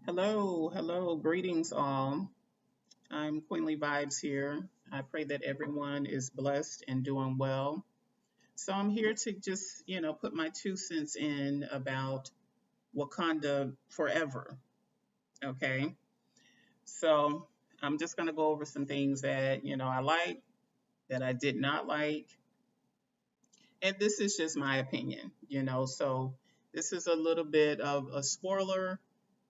Hello, hello, greetings all. I'm Queenly Vibes here. I pray that everyone is blessed and doing well. So I'm here to just, put my 2 cents in about Wakanda forever. Okay. So I'm just going to go over some things that, I like, that I did not like. And this is just my opinion. So this is a little bit of a spoiler.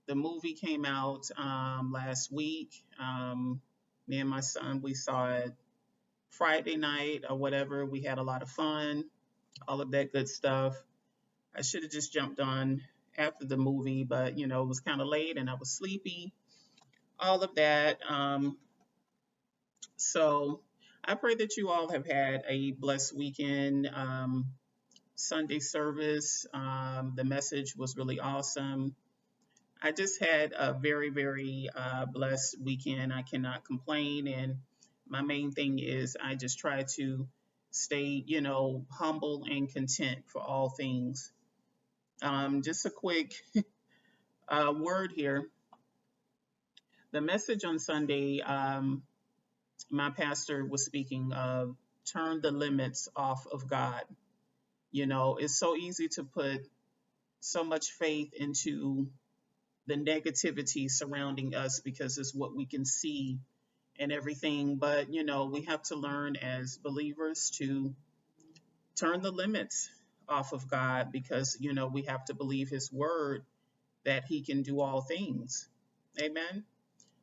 The movie came out last week. Me and my son, we saw it Friday night or whatever. We had a lot of fun, all of that good stuff. I should have just jumped on after the movie, but it was kind of late and I was sleepy. All of that. So I pray that you all have had a blessed weekend. Sunday service. The message was really awesome. I just had a very, very blessed weekend. I cannot complain. And my main thing is I just try to stay, humble and content for all things. Just a quick word here. The message on Sunday, my pastor was speaking of turn the limits off of God. It's so easy to put so much faith into the negativity surrounding us because it's what we can see and everything. But, we have to learn as believers to turn the limits off of God because, we have to believe his word that he can do all things. Amen.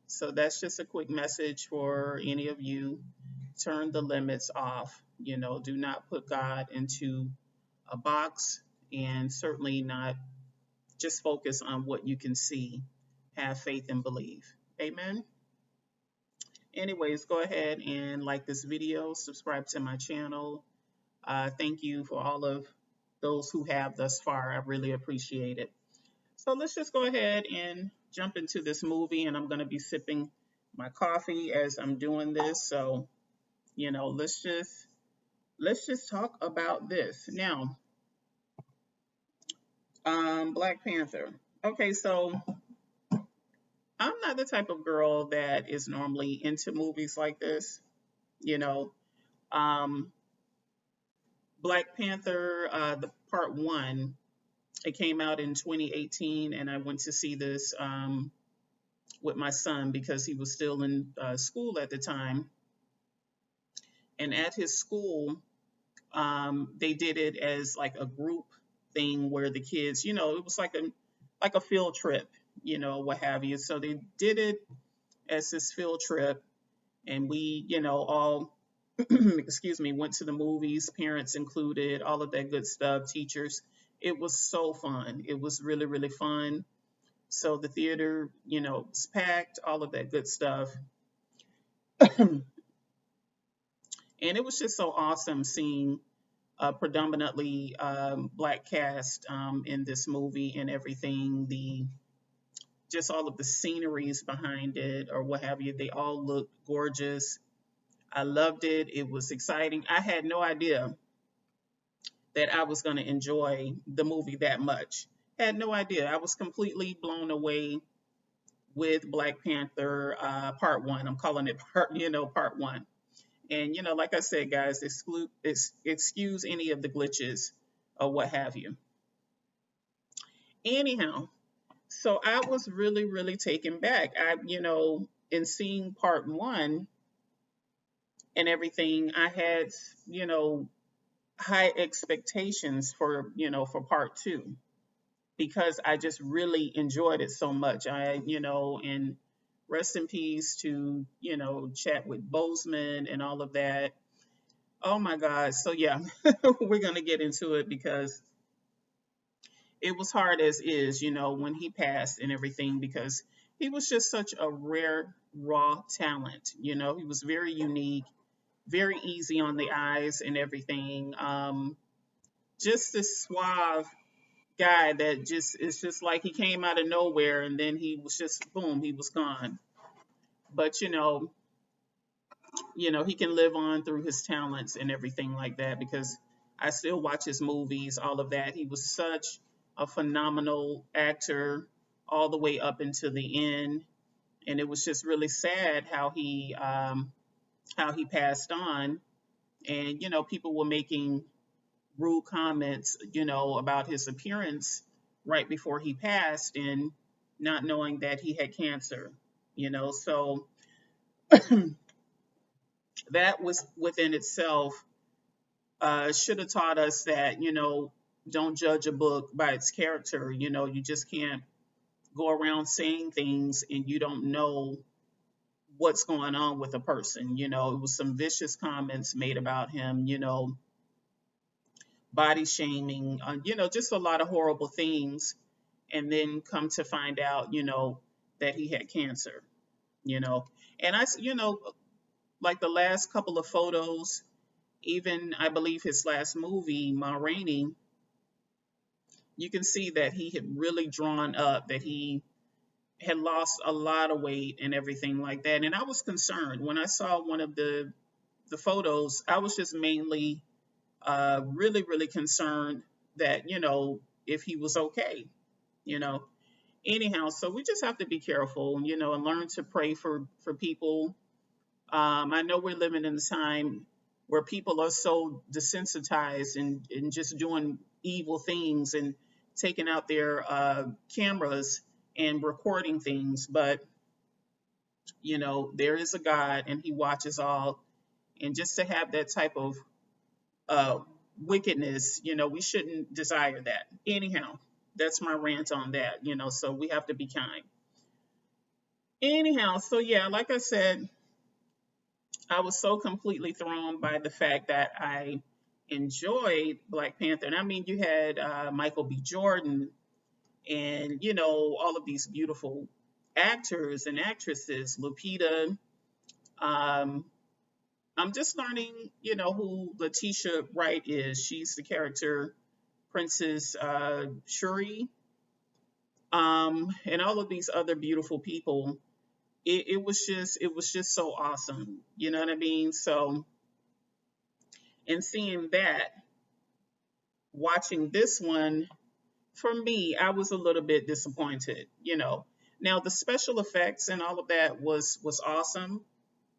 So that's just a quick message for any of you. Turn the limits off. Do not put God into a box and certainly not just focus on what you can see. Have faith and believe. Amen. Anyways, go ahead and like this video, subscribe to my channel. Thank you for all of those who have thus far. I really appreciate it. So let's just go ahead and jump into this movie, and I'm going to be sipping my coffee as I'm doing this. So, let's just talk about this now. Black Panther. Okay, so I'm not the type of girl that is normally into movies like this. You know, um, Black Panther, the part one, it came out in 2018, and I went to see this with my son because he was still in school at the time. And at his school, they did it as like a group thing where the kids, it was like a field trip, what have you. So they did it as this field trip, and we, all excuse me, went to the movies, parents included, all of that good stuff, teachers. It was so fun. It was really, really fun. So the theater, was packed, all of that good stuff. And it was just so awesome seeing a predominantly black cast in this movie and everything. The just all of the sceneries behind it or what have you, they all looked gorgeous. I loved it. It was exciting. I had no idea that I was going to enjoy the movie that much. Had no idea. I was completely blown away with Black Panther Part One. I'm calling it Part One. And like I said, guys, excuse any of the glitches or what have you. Anyhow, so I was really, really taken back. In seeing Part One and everything, I had, you know, high expectations for Part Two because I just really enjoyed it so much. And rest in peace to, Chadwick Boseman and all of that. Oh my God. So yeah, we're gonna get into it because it was hard as is, when he passed and everything because he was just such a rare, raw talent. He was very unique, very easy on the eyes and everything. Just this suave guy that just it's just like he came out of nowhere and then he was just boom, he was gone. But he can live on through his talents and everything like that because I still watch his movies, all of that. He was such a phenomenal actor. all the way up into the end. And it was just really sad how he passed on. And people were making rude comments, about his appearance right before he passed, and not knowing that he had cancer. So that was within itself should have taught us that don't judge a book by its character. You just can't go around saying things and you don't know what's going on with a person. It was some vicious comments made about him, body shaming, just a lot of horrible things. And then come to find out, that he had cancer, you know. And like the last couple of photos, even I believe his last movie, Ma Rainey, you can see that he had really drawn up, that he had lost a lot of weight and everything like that. And I was concerned when I saw one of the photos. I was just mainly really, really concerned that if he was okay, you know. Anyhow, so we just have to be careful, and learn to pray for people. I know we're living in a time where people are so desensitized and just doing evil things and taking out their cameras and recording things. But, there is a God and he watches all. And just to have that type of uh, wickedness, we shouldn't desire that. Anyhow, that's my rant on that, so we have to be kind. Anyhow, so yeah, like I said, I was so completely thrown by the fact that I enjoyed Black Panther. And I mean, you had Michael B. Jordan and, all of these beautiful actors and actresses, Lupita. Um, I'm just learning, who Letitia Wright is. She's the character Princess Shuri, and all of these other beautiful people. It was just so awesome. You know what I mean? So, and seeing that, watching this one, for me, I was a little bit disappointed. Now the special effects and all of that was awesome.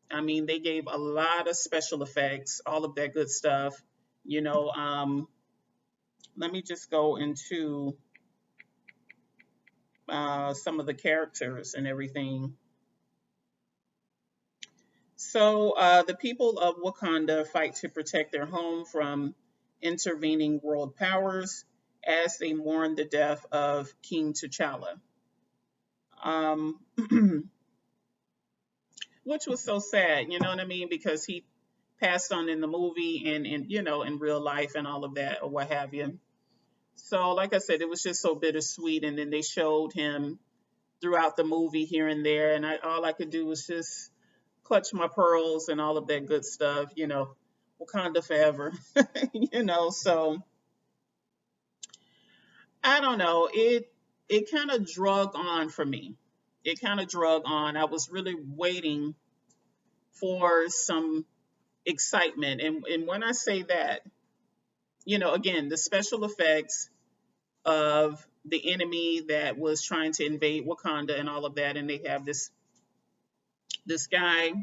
I mean, they gave a lot of special effects, all of that good stuff. You know, um, Let me just go into some of the characters and everything. So, the people of Wakanda fight to protect their home from intervening world powers as they mourn the death of King T'Challa, um, which was so sad, you know what I mean? Because he passed on in the movie and in real life and all of that, or what have you. So, like I said, it was just so bittersweet. And then they showed him throughout the movie here and there, and all I could do was just clutch my pearls and all of that good stuff. Wakanda forever. So I don't know. It kind of drug on for me. It kind of drug on. I was really waiting for some excitement, and when I say that, again, the special effects of the enemy that was trying to invade Wakanda and all of that, and they have this guy.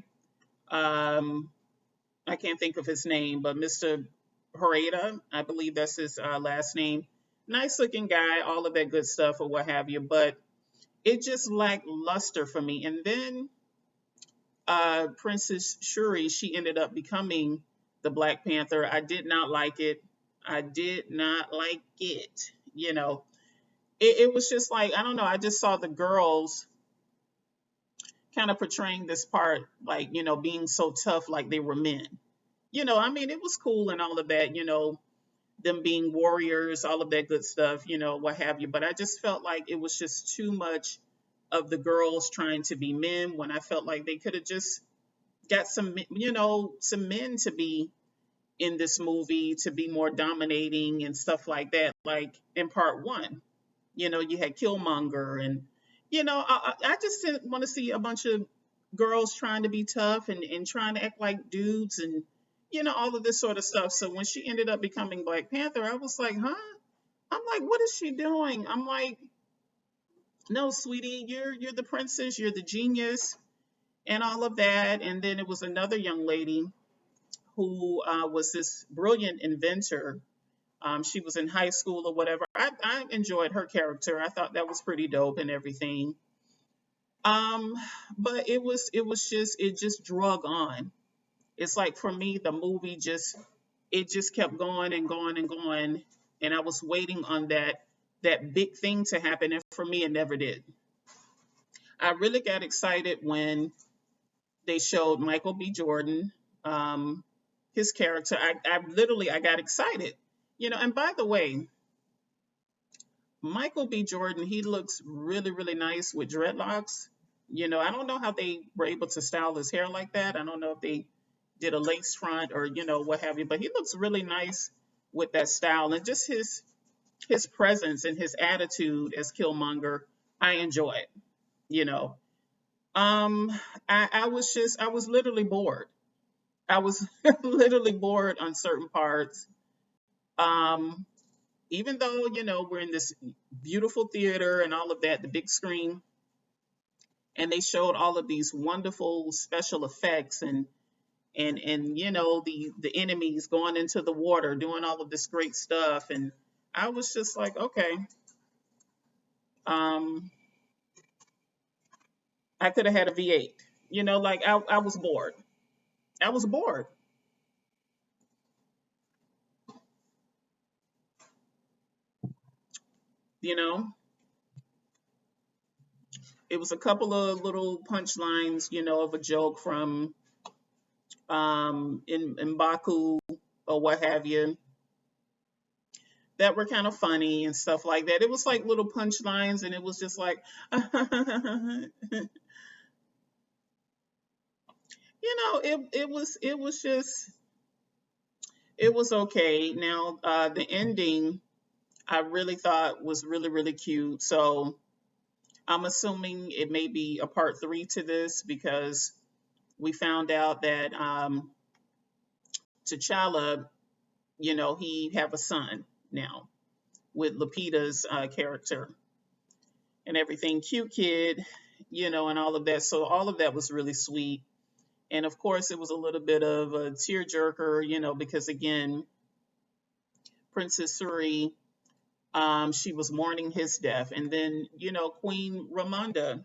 Um, I can't think of his name, but Mr. Horeta, I believe that's his last name. Nice looking guy, all of that good stuff, or what have you. But it just lacked luster for me. And then Princess Shuri, she ended up becoming the Black Panther. I did not like it. I did not like it. It was just like, I don't know. I just saw the girls kind of portraying this part, like, being so tough, like they were men. I mean, it was cool and all of that, them being warriors, all of that good stuff, what have you. But I just felt like it was just too much of the girls trying to be men when I felt like they could have just got some men to be in this movie to be more dominating and stuff like that. Like in part one, you had Killmonger and, I just didn't want to see a bunch of girls trying to be tough and trying to act like dudes and, all of this sort of stuff. So when she ended up becoming Black Panther, I was like, huh? I'm like, what is she doing? I'm like, no, sweetie, you're the princess, you're the genius, and all of that. And then it was another young lady who was this brilliant inventor. She was in high school or whatever. I enjoyed her character. I thought that was pretty dope and everything. Um, but it just drug on. It's like for me, the movie just it just kept going and going and going, and I was waiting on that big thing to happen, and for me, it never did. I really got excited when they showed Michael B. Jordan, um, his character. I literally I got excited, And by the way, Michael B. Jordan, he looks really, really nice with dreadlocks. I don't know how they were able to style his hair like that. I don't know if they did a lace front or, what have you, but he looks really nice with that style and just his presence and his attitude as Killmonger. I enjoy it, you know. Um, I was literally bored. I was literally bored on certain parts. Um, Even though, we're in this beautiful theater and all of that, the big screen, and they showed all of these wonderful special effects and the enemies going into the water, doing all of this great stuff. And I was just like, okay, um, I could have had a V8. Like I was bored. I was bored. You know, it was a couple of little punchlines, of a joke from in Baku or what have you that were kind of funny and stuff like that. It was like little punchlines, and it was just like, it was just it was okay. Now the ending I really thought was really really cute. So I'm assuming it may be a part three to this because we found out that T'Challa, he have a son now with Lupita's character and everything. Cute kid, and all of that. So all of that was really sweet. And of course, it was a little bit of a tearjerker, because again, Princess Suri, she was mourning his death. And then, Queen Ramonda,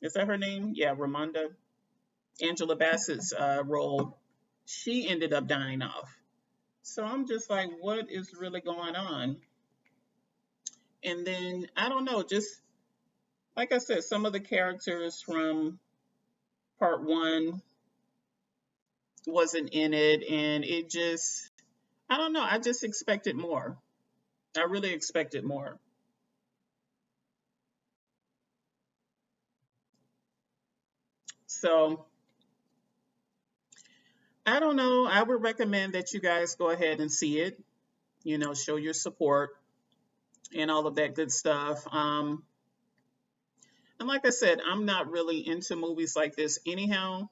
is that her name? Yeah, Ramonda, Angela Bassett's role, she ended up dying off. So I'm just like, what is really going on? And then, I don't know, just like I said, some of the characters from part one wasn't in it. And it just, I don't know, I just expected more. I really expected more. So I don't know. I would recommend that you guys go ahead and see it, show your support and all of that good stuff. And like I said, I'm not really into movies like this anyhow.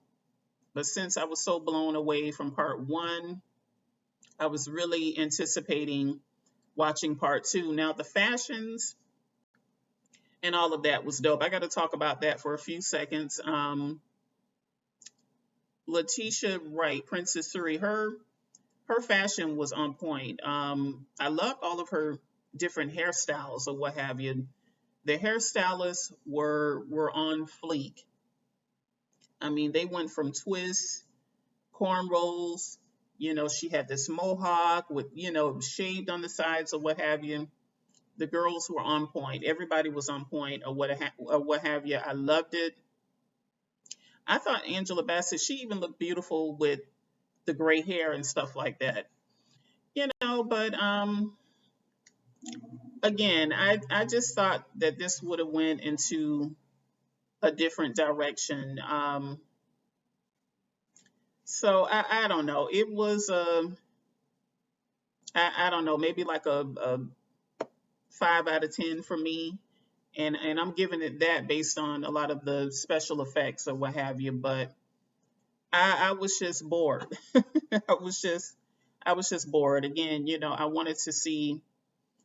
But since I was so blown away from part one, I was really anticipating watching part two. Now, the fashions and all of that was dope. I got to talk about that for a few seconds. Letitia Wright, Princess Suri, her fashion was on point. I loved all of her different hairstyles or what have you. The hairstylists were on fleek. I mean, they went from twists, cornrows. She had this mohawk with, shaved on the sides or what have you. The girls were on point. Everybody was on point or what have you. I loved it. I thought Angela Bassett, she even looked beautiful with the gray hair and stuff like that. But again, I just thought that this would have went into a different direction. So I don't know. It was I don't know, maybe like a 5 out of 10 for me. And I'm giving it that based on a lot of the special effects or what have you. But I was just bored. I was just I was just bored. Again, I wanted to see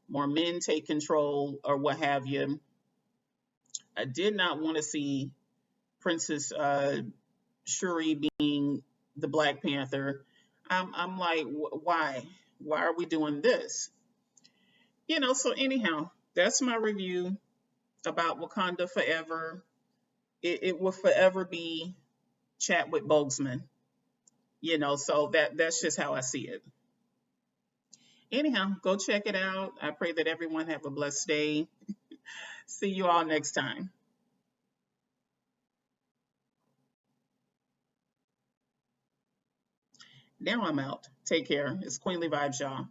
more men take control or what have you. I did not want to see Princess Shuri being the Black Panther. I'm like, why? Why are we doing this? So anyhow, that's my review about Wakanda Forever. It will forever be Chadwick Boseman. So that's just how I see it. Anyhow, go check it out. I pray that everyone have a blessed day. See you all next time. Now I'm out. Take care. It's Queenly Vibes, y'all.